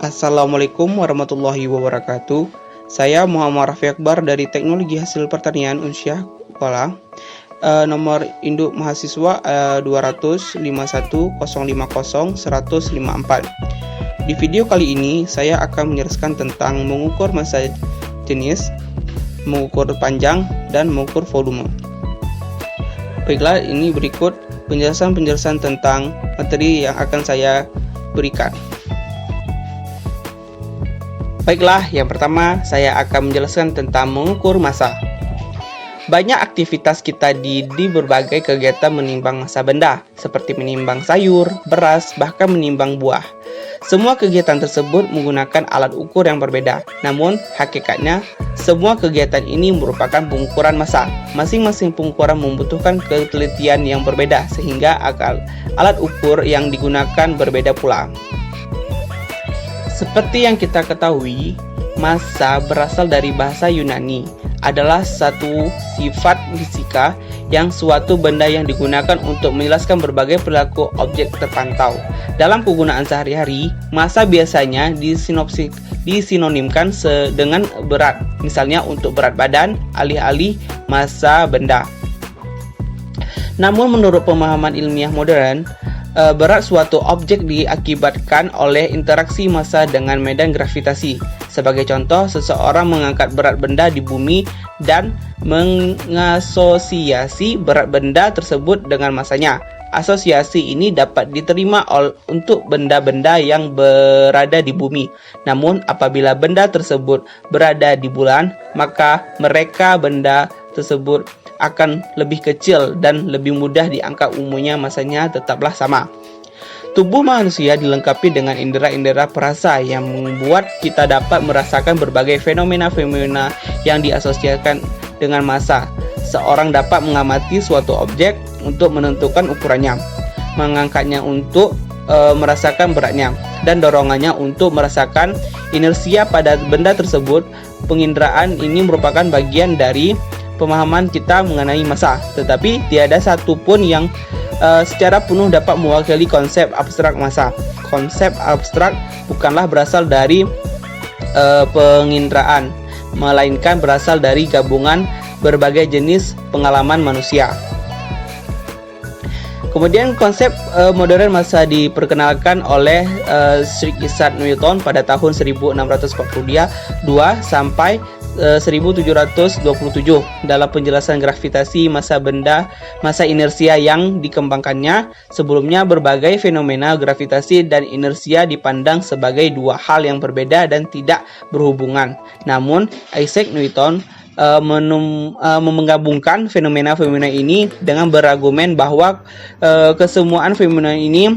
Assalamualaikum warahmatullahi wabarakatuh. Saya Muhammad Rafi Akbar dari Teknologi Hasil Pertanian Unsyah Kuala. Nomor induk mahasiswa 20051050154. Di video kali ini saya akan menjelaskan tentang mengukur massa jenis, mengukur panjang, dan mengukur volume. Baiklah, ini berikut penjelasan tentang materi yang akan saya berikan. Baiklah, yang pertama saya akan menjelaskan tentang mengukur massa. Banyak aktivitas kita di berbagai kegiatan menimbang massa benda, seperti menimbang sayur, beras, bahkan menimbang buah. Semua kegiatan tersebut menggunakan alat ukur yang berbeda. Namun, hakikatnya, semua kegiatan ini merupakan pengukuran massa. Masing-masing pengukuran membutuhkan ketelitian yang berbeda, sehingga alat ukur yang digunakan berbeda pula. Seperti yang kita ketahui, massa berasal dari bahasa Yunani, adalah satu sifat fisika yang suatu benda yang digunakan untuk menjelaskan berbagai perilaku objek terpantau. Dalam penggunaan sehari-hari, massa biasanya disinonimkan dengan berat. Misalnya untuk berat badan, alih-alih massa benda. Namun menurut pemahaman ilmiah modern, berat suatu objek diakibatkan oleh interaksi massa dengan medan gravitasi. Sebagai contoh, seseorang mengangkat berat benda di bumi dan mengasosiasi berat benda tersebut dengan massanya. Asosiasi ini dapat diterima untuk benda-benda yang berada di bumi. Namun, apabila benda tersebut berada di bulan, maka benda tersebut akan lebih kecil dan lebih mudah diangkat, umumnya massanya tetaplah sama. Tubuh manusia dilengkapi dengan indera-indera perasa yang membuat kita dapat merasakan berbagai fenomena-fenomena yang diasosiasikan dengan massa. Seorang dapat mengamati suatu objek untuk menentukan ukurannya, mengangkatnya untuk merasakan beratnya, dan dorongannya untuk merasakan inersia pada benda tersebut. Penginderaan ini merupakan bagian dari pemahaman kita mengenai massa, tetapi tiada satu pun yang secara penuh dapat mewakili konsep abstrak massa. Konsep abstrak bukanlah berasal dari penginderaan, melainkan berasal dari gabungan berbagai jenis pengalaman manusia. Kemudian konsep modern massa diperkenalkan oleh Sir Isaac Newton pada tahun 1642 sampai 1727 dalam penjelasan gravitasi massa benda, massa inersia yang dikembangkannya. Sebelumnya, berbagai fenomena gravitasi dan inersia dipandang sebagai dua hal yang berbeda dan tidak berhubungan. Namun, Isaac Newton menggabungkan fenomena-fenomena ini dengan berargumen bahwa kesemuaan fenomena ini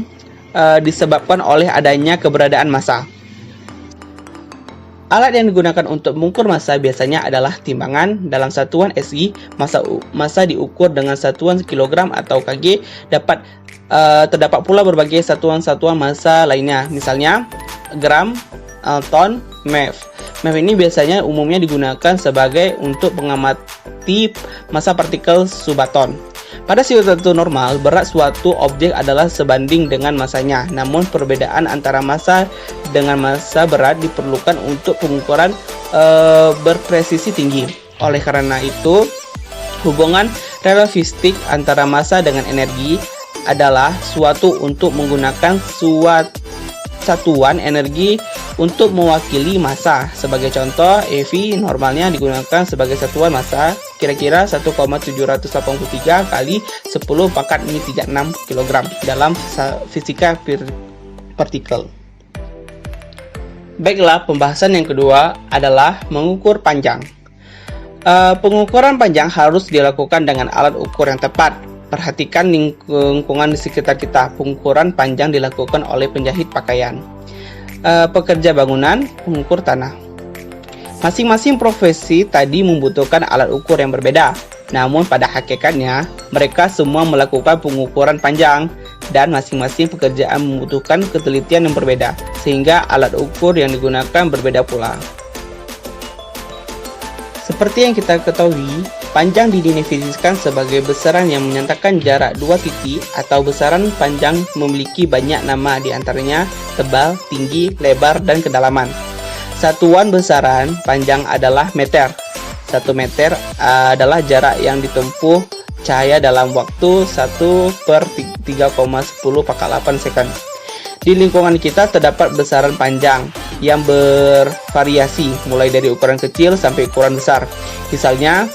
disebabkan oleh adanya keberadaan massa. Alat yang digunakan untuk mengukur massa biasanya adalah timbangan dalam satuan SI. Massa diukur dengan satuan kilogram atau kg. Terdapat pula berbagai satuan-satuan massa lainnya, misalnya gram, ton, mev. Mev ini biasanya umumnya digunakan sebagai untuk mengamati massa partikel subaton. Pada situasi normal, berat suatu objek adalah sebanding dengan massanya. Namun, perbedaan antara massa dengan massa berat diperlukan untuk pengukuran berpresisi tinggi. Oleh karena itu, hubungan relativistik antara massa dengan energi adalah suatu untuk menggunakan satuan energi untuk mewakili massa. Sebagai contoh, EV normalnya digunakan sebagai satuan massa, kira-kira 1,783 kali 10 pangkat Mi 36 kg dalam fisika partikel. Baiklah, pembahasan yang kedua adalah mengukur panjang. Pengukuran panjang harus dilakukan dengan alat ukur yang tepat. Perhatikan lingkungan di sekitar kita. Pengukuran panjang dilakukan oleh penjahit pakaian, pekerja bangunan, pengukur tanah. Masing-masing profesi tadi membutuhkan alat ukur yang berbeda. Namun pada hakikatnya, mereka semua melakukan pengukuran panjang, dan masing-masing pekerjaan membutuhkan ketelitian yang berbeda, sehingga alat ukur yang digunakan berbeda pula. Seperti yang kita ketahui, panjang didefinisikan sebagai besaran yang menyatakan jarak dua titik atau besaran panjang memiliki banyak nama, di antaranya tebal, tinggi, lebar, dan kedalaman. Satuan besaran panjang adalah meter. 1 meter adalah jarak yang ditempuh cahaya dalam waktu 1/3,10⁸ second. Di lingkungan kita terdapat besaran panjang yang bervariasi mulai dari ukuran kecil sampai ukuran besar. Misalnya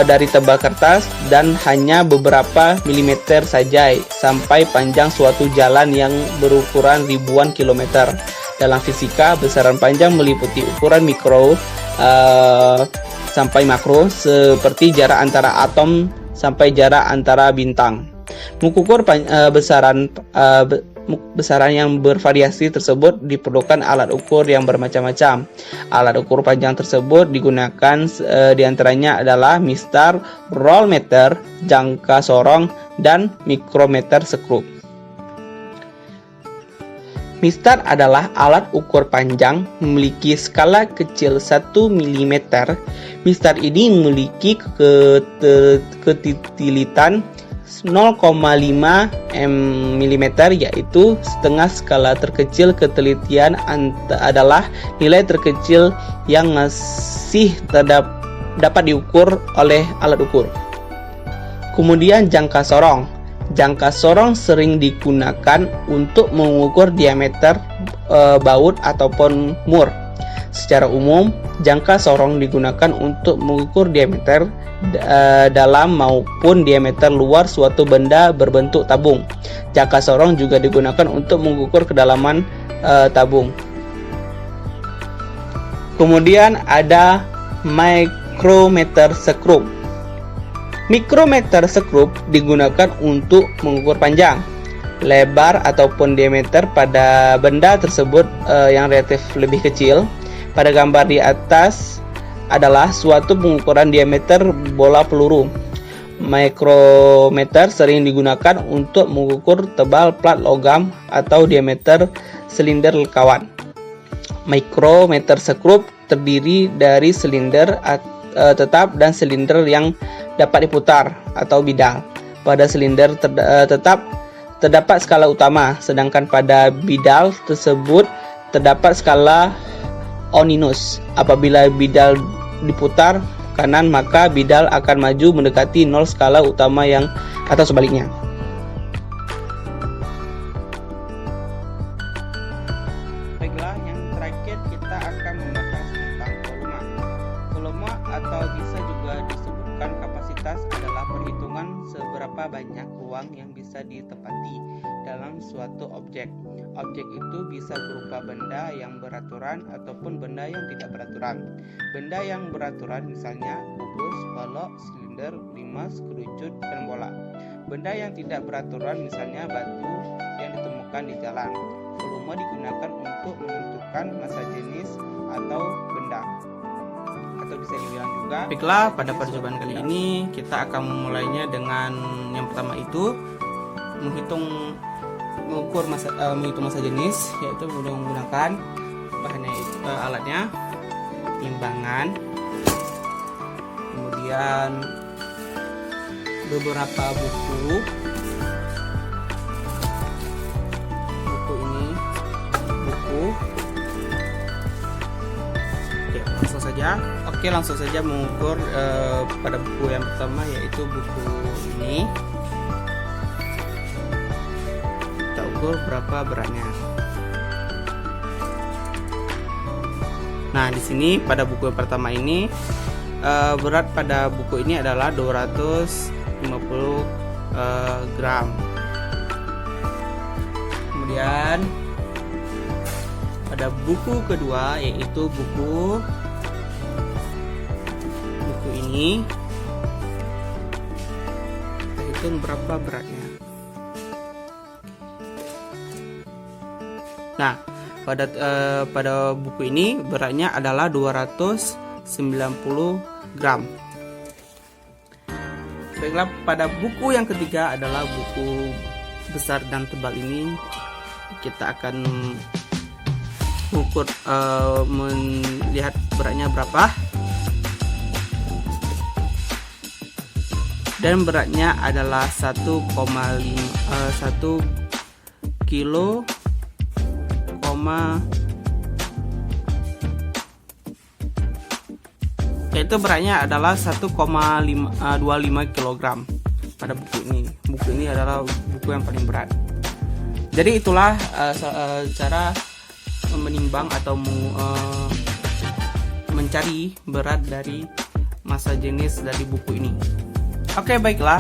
dari tebal kertas dan hanya beberapa milimeter saja sampai panjang suatu jalan yang berukuran ribuan kilometer. Dalam fisika, besaran panjang meliputi ukuran mikro sampai makro, seperti jarak antara atom sampai jarak antara bintang. Mengukur besaran yang bervariasi tersebut diperlukan alat ukur yang bermacam-macam. Alat ukur panjang tersebut digunakan diantaranya adalah mistar, rollmeter, jangka sorong, dan mikrometer skrup. Mistar adalah alat ukur panjang memiliki skala kecil 1 mm. Mistar ini memiliki ketitilitan 0,5 mm, yaitu setengah skala terkecil. Ketelitian adalah nilai terkecil yang masih dapat diukur oleh alat ukur. Kemudian jangka sorong. Jangka sorong sering digunakan untuk mengukur diameter baut ataupun mur. Secara umum, jangka sorong digunakan untuk mengukur diameter dalam maupun diameter luar suatu benda berbentuk tabung. Jangka sorong juga digunakan untuk mengukur kedalaman tabung. Kemudian ada mikrometer skrup. Mikrometer skrup digunakan untuk mengukur panjang, lebar ataupun diameter pada benda tersebut yang relatif lebih kecil. Pada gambar di atas adalah suatu pengukuran diameter bola peluru. Mikrometer sering digunakan untuk mengukur tebal plat logam atau diameter silinder kawan. Mikrometer skrup terdiri dari silinder tetap dan silinder yang dapat diputar atau bidal. Pada silinder tetap terdapat skala utama, sedangkan pada bidal tersebut terdapat skala oninus. Apabila bidal diputar kanan, maka bidal akan maju mendekati 0 skala utama yang atau sebaliknya. Baiklah, yang terakhir kita akan membahas tentang volume. Volume atau bisa juga disebutkan kapasitas adalah perhitungan seberapa banyak ruang yang bisa ditempati dalam suatu objek. Objek itu bisa berupa benda yang beraturan ataupun benda yang tidak beraturan. Benda yang beraturan misalnya kubus, balok, silinder, limas, kerucut, dan bola. Benda yang tidak beraturan misalnya batu yang ditemukan di jalan. Volume digunakan untuk menentukan massa jenis atau benda. Atau bisa dibilang juga. Baiklah, pada percobaan kali ini kita akan memulainya dengan yang pertama itu mengukur massa jenis, yaitu menggunakan bahannya alatnya timbangan, kemudian beberapa buku ini langsung saja mengukur pada buku yang pertama, yaitu buku ini. Berapa beratnya. Nah, di sini pada buku yang pertama ini berat pada buku ini adalah 250 gram. Kemudian pada buku kedua, yaitu buku ini, kita hitung berapa beratnya. Nah, pada buku ini beratnya adalah 290 gram. Baiklah, pada buku yang ketiga adalah buku besar dan tebal ini, kita akan mengukur melihat beratnya berapa. Dan beratnya adalah 1 kilo yaitu beratnya adalah 1,25 kg pada buku ini. Buku ini adalah buku yang paling berat. Jadi itulah cara menimbang atau mencari berat dari massa jenis dari buku ini. Oke, baiklah,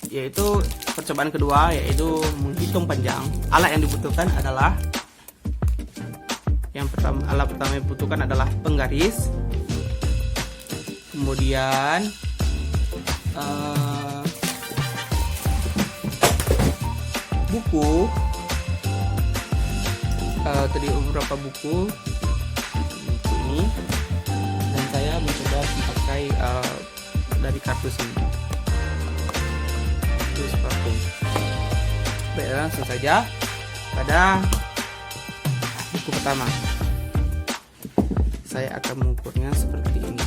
yaitu percobaan kedua, yaitu menghitung panjang. Alat yang dibutuhkan adalah alat pertama yang dibutuhkan adalah penggaris, kemudian buku, tadi beberapa buku ini, dan saya mencoba memakai dari kardus ini. Itu seperti itu. Baik, langsung saja pada buku pertama. Saya akan mengukurnya seperti ini.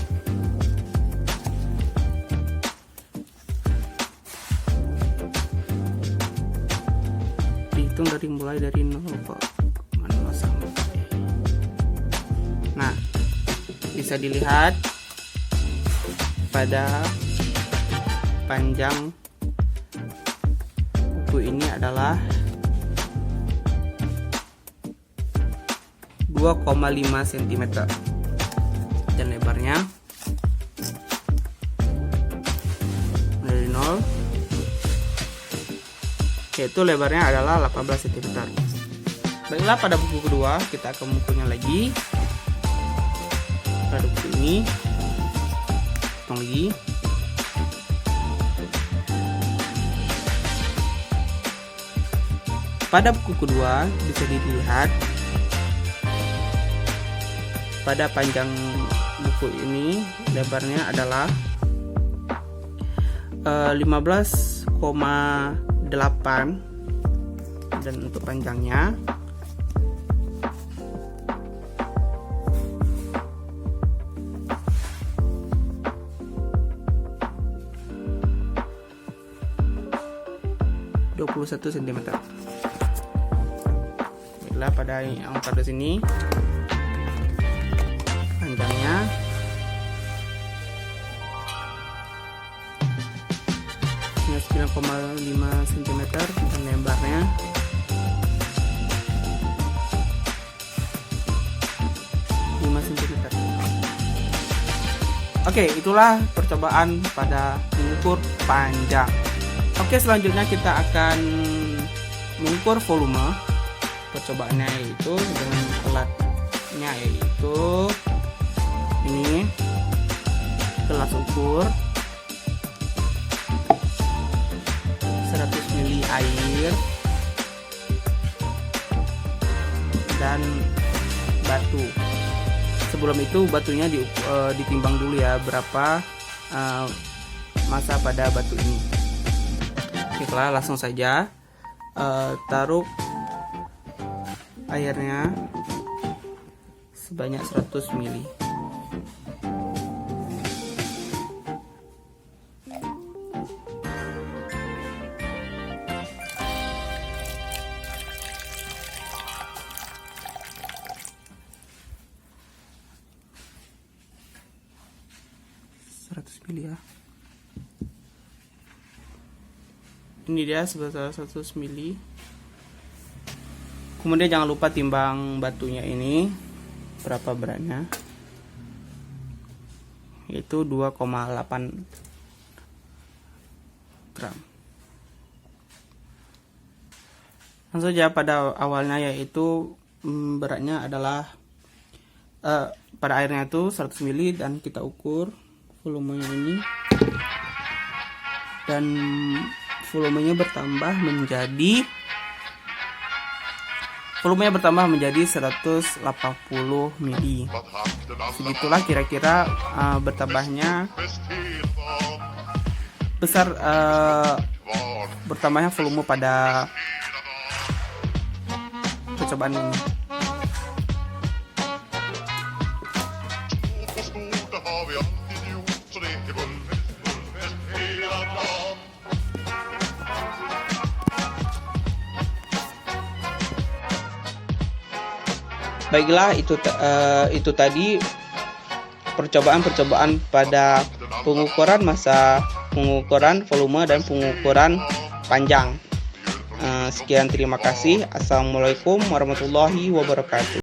Dihitung mulai dari 0 kok. Nah, bisa dilihat pada panjang buku ini adalah 2,5 cm dan lebarnya dari 0, yaitu lebarnya adalah 18 cm. Baiklah, pada buku kedua kita akan mengukurnya lagi. Pada buku ini hitung lagi. Pada buku kedua bisa dilihat pada panjang buku ini lebarnya adalah 15,8, dan untuk panjangnya satu cm. Baiklah, pada yang kardus ini panjangnya hanya 9,5 cm dan lebarnya 5 cm. Oke, itulah percobaan pada mengukur panjang. Oke, selanjutnya kita akan mengukur volume. Percobaannya yaitu dengan alatnya, yaitu ini gelas ukur 100 ml air dan batu. Sebelum itu batunya ditimbang dulu ya, berapa massa pada batu ini. Baiklah, langsung saja taruh airnya sebanyak 100 ml. Ya. Ini dia sebesar 100 ml. Kemudian jangan lupa timbang batunya ini berapa beratnya, yaitu 2,8 gram. Langsung saja pada awalnya, yaitu beratnya adalah pada airnya itu 100 ml, dan kita ukur volumenya ini, dan volumenya bertambah menjadi 180 ml. Segitulah kira-kira bertambahnya bertambahnya volume pada percobaan ini. Baiklah, itu tadi percobaan-percobaan pada pengukuran massa, pengukuran volume, dan pengukuran panjang. Sekian, terima kasih. Assalamualaikum warahmatullahi wabarakatuh.